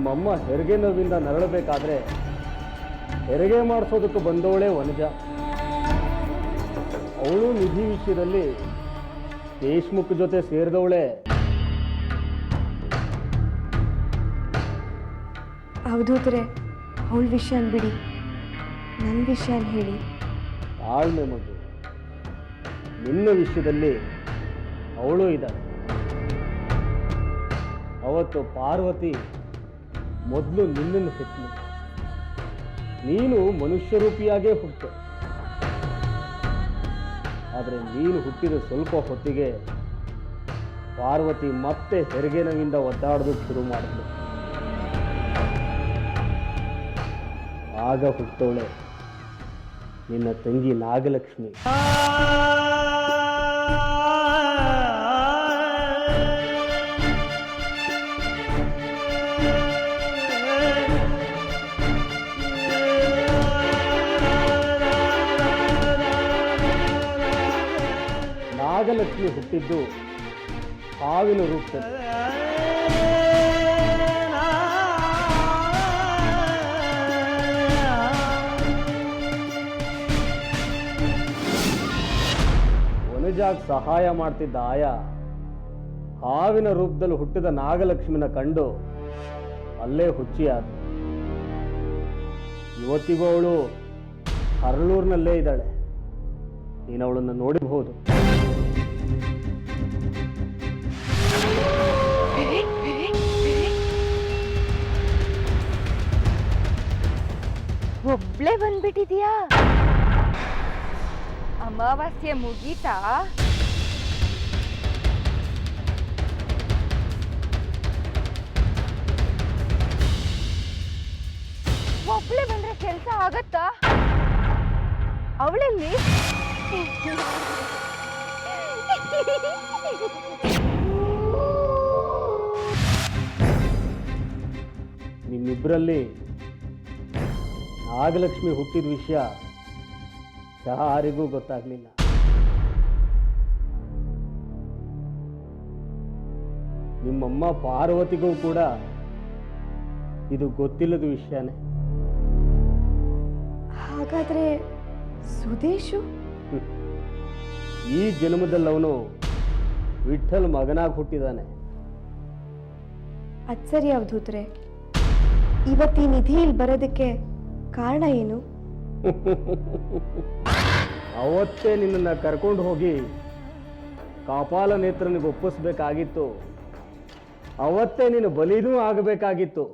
ನಿಮ್ಮಮ್ಮ ಹೆರಿಗೆ ನೋವಿಂದ ನರಳಬೇಕಾದ್ರೆ ಹೆರಿಗೆ ಮಾಡಿಸೋದಕ್ಕೆ ಬಂದವಳೇ ವನಜ. ಅವಳು ನಿಧಿ ವಿಷಯದಲ್ಲಿ ದೇಶ್ಮುಖ್ ಜೊತೆ ಸೇರಿದವಳೆ. ಅವಧೂತರೆ, ಅವಳ ವಿಷಯ ಬಿಡಿ, ನನ್ನ ವಿಷಯ ಹೇಳಿ. ತಾಳ್ಮೆ ಮಗು, ನಿನ್ನ ವಿಷಯದಲ್ಲಿ ಅವಳು ಇದ್ದಾಳೆ. ಅವತ್ತು ಪಾರ್ವತಿ ಮೊದಲು ನಿನ್ನನ್ನು ಹೆತ್ತಳು. ನೀನು ಮನುಷ್ಯ ರೂಪಿಯಾಗೇ ಹುಟ್ಟೆ. ಆದರೆ ನೀನು ಹುಟ್ಟಿದ ಸ್ವಲ್ಪ ಹೊತ್ತಿಗೆ ಪಾರ್ವತಿ ಮತ್ತೆ ಹೆರಿಗೆ ನೋವಿಂದ ಒದ್ದಾಡೋದಕ್ಕೆ ಶುರು ಮಾಡಿದ್ಳು. ಆಗ ಹುಟ್ಟೋಳೆ ನಿನ್ನ ತಂಗಿ ನಾಗಲಕ್ಷ್ಮಿ. ನಾಗಲಕ್ಷ್ಮಿ ಹುಟ್ಟಿದ್ದು ಹಾವಿನ ರೂಪದಲ್ಲಿ. ವನಜಾಗ್ ಸಹಾಯ ಮಾಡ್ತಿದ್ದ ಆಯ ಹಾವಿನ ರೂಪದಲ್ಲಿ ಹುಟ್ಟಿದ ನಾಗಲಕ್ಷ್ಮಿನ ಕಂಡು ಅಲ್ಲೇ ಹುಚ್ಚಿಯಾದ. ಇವತ್ತಿಗೂ ಅವಳು ಹರಳೂರಿನಲ್ಲೇ ಇದ್ದಾಳೆ. ನೀನು ಅವಳನ್ನು ನೋಡಬಹುದು. ಒಬ್ಳೆ ಬಂದ್ಬಿಟ್ಟಿದ್ಯಾ? ಅಮಾವಾಸ್ಯೆ ಮುಗೀತಾ? ಒಬ್ಳೆ ಬಂದ್ರೆ ಕೆಲ್ಸ ಆಗತ್ತಾ? ಅವಳಲ್ಲಿ ನಿಮ್ಮಿಬ್ಬರಲ್ಲಿ ನಾಗಲಕ್ಷ್ಮಿ ಹುಟ್ಟಿದ ವಿಷಯ ಯಾರಿಗೂ ಗೊತ್ತಾಗ್ಲಿಲ್ಲ. ನಿಮ್ಮಮ್ಮ ಪಾರ್ವತಿಗೂ ಕೂಡ ಇದು ಗೊತ್ತಿಲ್ಲದ ವಿಷಯನೇ. ಹಾಗಾದ್ರೆ ಸುದೇಶು ಈ ಜನ್ಮದಲ್ಲಿ ಅವನು ವಿಠಲ್ ಮಗನಾಗಿ ಹುಟ್ಟಿದಾನೆ. ಅದ್ ಸರಿ ಅವಧೂತ್ರೆ, ಇವತ್ತಿ ನಿಧಿ ಇಲ್ಲಿ ಬರೋದಕ್ಕೆ ಕಾರಣ ಏನು? ಅವತ್ತೇ ನಿನ್ನನ್ನು ಕರ್ಕೊಂಡು ಹೋಗಿ ಕಾಪಾಲ ನೇತ್ರನಿಗೆ ಒಪ್ಪಿಸ್ಬೇಕಾಗಿತ್ತು. ಅವತ್ತೇ ನೀನು ಬಲಿನೂ ಆಗಬೇಕಾಗಿತ್ತು.